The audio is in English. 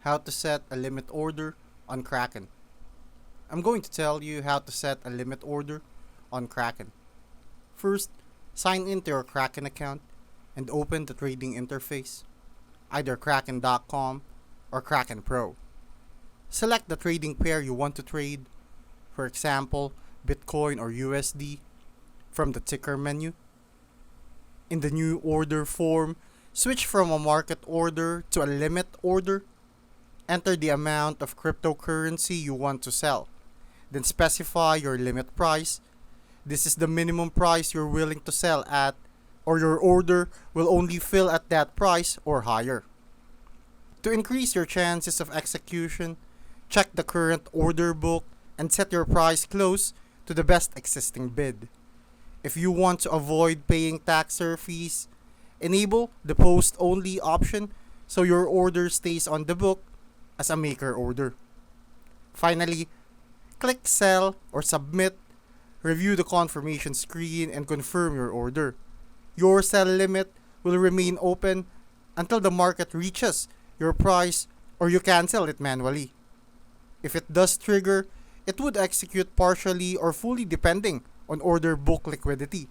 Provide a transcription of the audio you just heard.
how to set a limit order on Kraken. I'm going to tell you how to set a limit order on Kraken. First, sign into your Kraken account and open the trading interface, either kraken.com or Kraken Pro. Select the trading pair you want to trade, for example, Bitcoin or USD, from the ticker menu. In the new order form, switch from a market order to a limit order. Enter the amount of cryptocurrency you want to sell. Then specify your limit price. This is the minimum price you're willing to sell at, or your order will only fill at that price or higher. To increase your chances of execution, check the current order book and set your price close to the best existing bid. If you want to avoid paying tax or fees, enable the post-only option so your order stays on the book as a maker order. Finally, click Sell or Submit, review the confirmation screen, and confirm your order. Your sell limit will remain open until the market reaches your price or you cancel it manually. If it does trigger, it would execute partially or fully depending on order book liquidity.